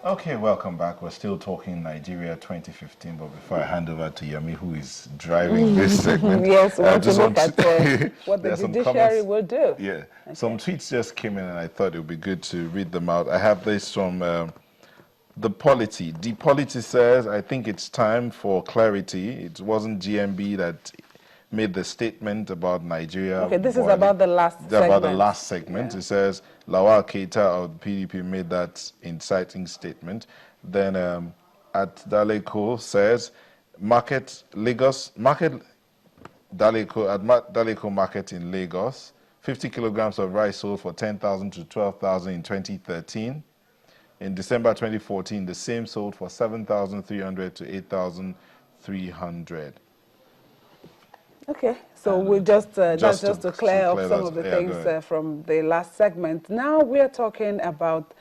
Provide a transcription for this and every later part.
Okay, welcome back. We're still talking Nigeria 2015, but before I hand over to Yemi, who is driving this segment, yes, we want to look at what the there's some judiciary comments. will do. Yeah, okay. Some tweets just came in, and I thought it would be good to read them out. I have this from The Polity. The Polity says, I think it's time for clarity. It wasn't GMB that made the statement about Nigeria. Okay, this is about the last segment. About the last segment. Yeah. It says, Lawal Keita of PDP made that inciting statement. Then at Daleko says, Daleko market in Lagos, 50 kilograms of rice sold for 10,000 to 12,000 in 2013. In December 2014, the same sold for 7,300 to 8,300. Okay, so we'll that's just to clear up some of the things from the last segment. Now we're talking about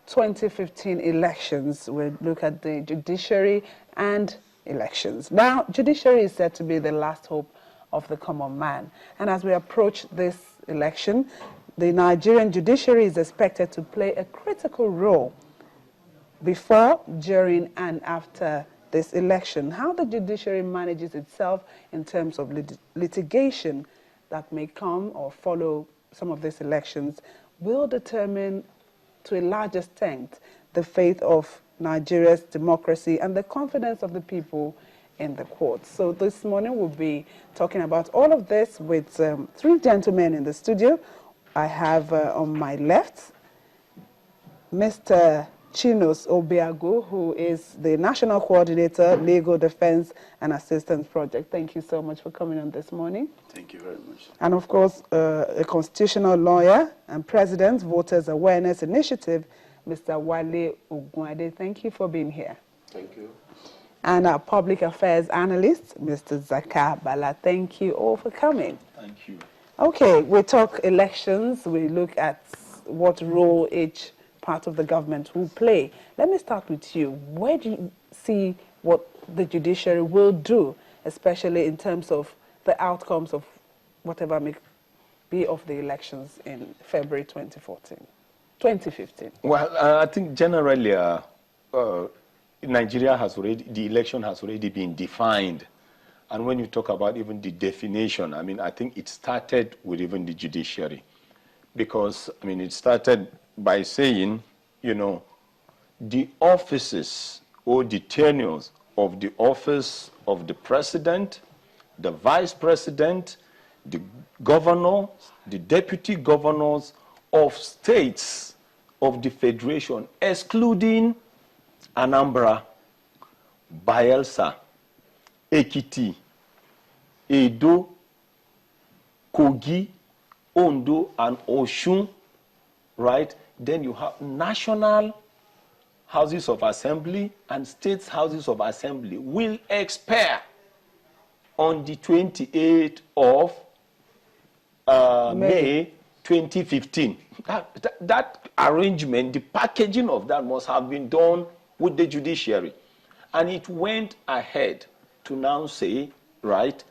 2015 elections. We'll look at the judiciary and elections. Now, judiciary is said to be the last hope of the common man. And as we approach this election, the Nigerian judiciary is expected to play a critical role before, during, and after this election. How the judiciary manages itself in terms of litigation that may come or follow some of these elections will determine to a large extent the fate of Nigeria's democracy and the confidence of the people in the courts. So this morning we'll be talking about all of this with three gentlemen in the studio. I have on my left Mr. Chinos Obiago, who is the National Coordinator, Legal Defense and Assistance Project. Thank you so much for coming on this morning. Thank you very much. And of course, a constitutional lawyer and President, Voters Awareness Initiative, Mr. Wale Ogunade. Thank you for being here. Thank you. And our public affairs analyst, Mr. Zaka Bala. Thank you all for coming. Thank you. Okay, we talk elections. We look at what role each part of the government will play. Let me start with you. Where do you see what the judiciary will do, especially in terms of the outcomes of whatever may be of the elections in February 2015? Well, I think generally Nigeria has already, the election has already been defined. And when you talk about even the definition, I mean, I think it started with even the judiciary. Because, I mean, it started by saying, you know, the offices or the tenures of the office of the president, the vice president, the governor, the deputy governors of states of the federation, excluding Anambra, Bayelsa, Ekiti, Edo, Kogi, Ondo, and Osun, right? Then you have national houses of assembly and state houses of assembly will expire on the 28th of May 2015. That arrangement, the packaging of that must have been done with the judiciary. And it went ahead to now say, right,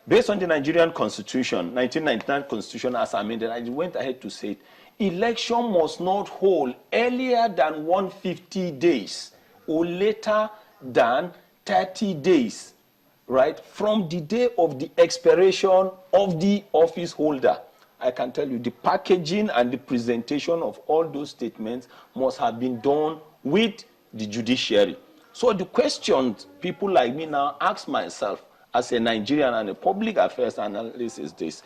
based on the Nigerian Constitution, 1999 Constitution as amended, it went ahead to say, election must not hold earlier than 150 days or later than 30 days, right, from the day of the expiration of the office holder. I can tell you the packaging and the presentation of all those statements must have been done with the judiciary. So the questions people like me now ask myself as a Nigerian and a public affairs analyst is this.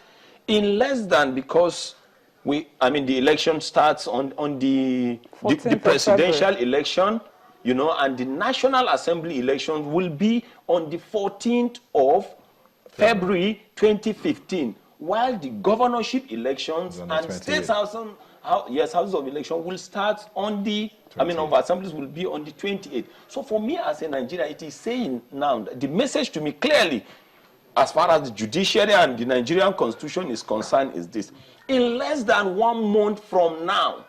In less than, because the election starts on the presidential election, you know, and the National Assembly election will be on the 14th of February 2015, while the governorship elections and state houses of election will start on the, of assemblies will be on the 28th. So for me as a Nigerian, it is saying now, the message to me clearly, as far as the judiciary and the Nigerian Constitution is concerned, is this. In less than 1 month from now,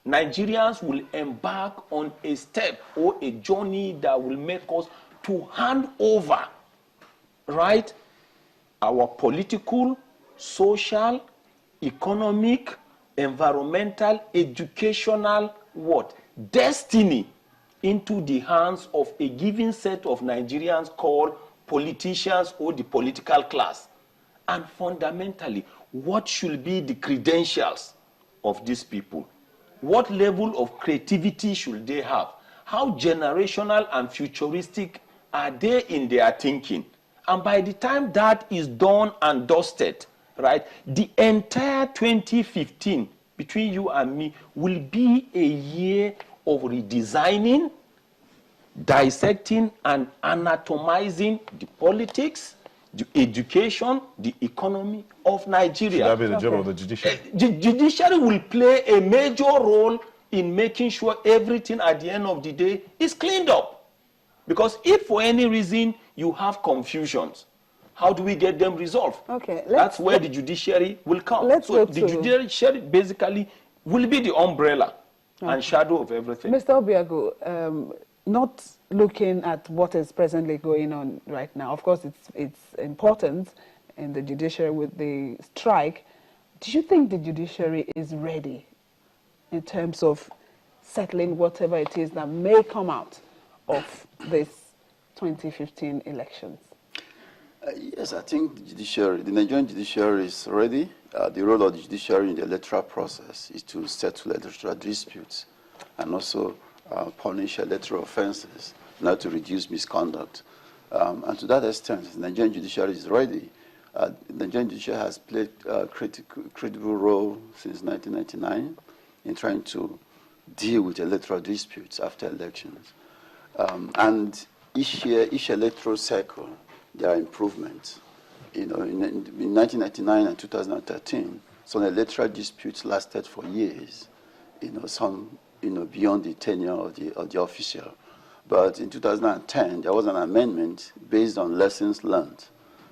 Nigerians will embark on a step or a journey that will make us to hand over, right, our political, social, economic, environmental, educational, destiny into the hands of a given set of Nigerians called politicians or the political class. And fundamentally, what should be the credentials of these people? What level of creativity should they have? How generational and futuristic are they in their thinking? And by the time that is done and dusted, right, the entire 2015 between you and me will be a year of redesigning, dissecting, and anatomizing the politics, the education, the economy of Nigeria. Should that be the job of the judiciary? The judiciary will play a major role in making sure everything at the end of the day is cleaned up. Because if for any reason you have confusions, how do we get them resolved? Okay, that's where the judiciary will come. So the judiciary basically will be the umbrella and shadow of everything. Mr. Obiago, not looking at what is presently going on right now, of course it's important in the judiciary with the strike. Do you think the judiciary is ready in terms of settling whatever it is that may come out of this 2015 elections? Yes, I think the Nigerian judiciary is ready. The role of the judiciary in the electoral process is to settle electoral disputes and also punish electoral offenses, not to reduce misconduct. And to that extent, the Nigerian judiciary is ready. The Nigerian judiciary has played a critical role since 1999 in trying to deal with electoral disputes after elections. And each year, each electoral cycle, there are improvements. In 1999 and 2013, some electoral disputes lasted for years. Some beyond the tenure of the official. But in 2010, there was an amendment based on lessons learned,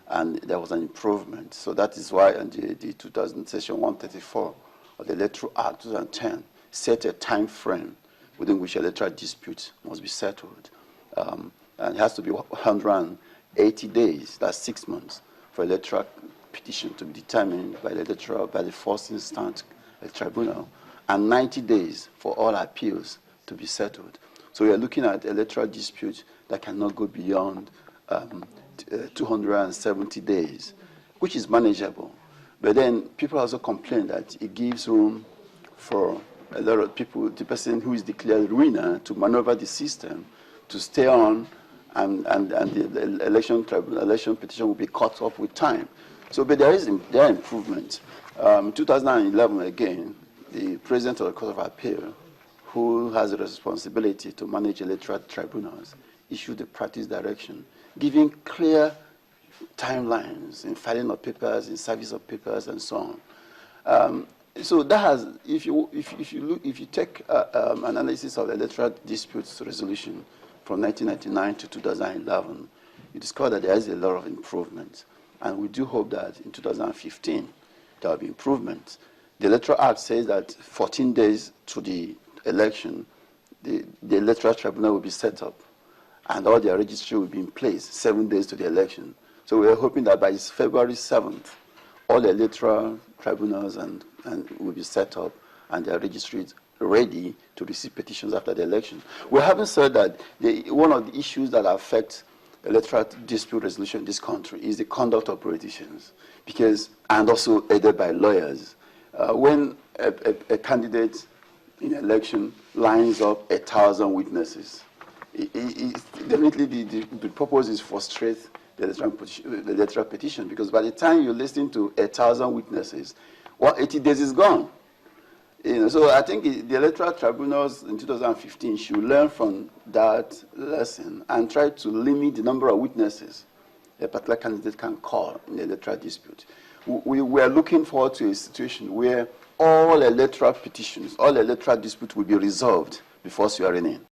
and there was an improvement. So that is why the 2000 Section 134 of the Electoral Act 2010 set a time frame within which electoral disputes must be settled. And it has to be 180 days, that's 6 months, for electoral petition to be determined by the first instance tribunal, and 90 days for all appeals to be settled. So we are looking at electoral disputes that cannot go beyond 270 days, which is manageable. But then people also complain that it gives room for a lot of people, the person who is declared winner, to maneuver the system, to stay on, and the election petition will be cut off with time. So, but there are improvements. 2011 again, the President of the Court of Appeal, who has the responsibility to manage electoral tribunals, issued a practice direction, giving clear timelines in filing of papers, in service of papers, and so on. So that has, if you take an analysis of electoral disputes resolution from 1999 to 2011, you discover that there is a lot of improvements, and we do hope that in 2015 there will be improvements. The Electoral Act says that 14 days to the election, the electoral tribunal will be set up, and all their registry will be in place 7 days to the election. So we are hoping that by February 7th, all the electoral tribunals and will be set up, and their registries ready to receive petitions after the election. We haven't said that one of the issues that affect electoral dispute resolution in this country is the conduct of politicians, and also aided by lawyers. When a candidate in an election lines up 1,000 witnesses, definitely the purpose is frustrate the electoral petition, because by the time you're listening to 1,000 witnesses, 180 days is gone. So I think the electoral tribunals in 2015 should learn from that lesson and try to limit the number of witnesses a particular candidate can call in the electoral dispute. We are looking forward to a situation where all electoral petitions, all electoral disputes will be resolved before swearing in.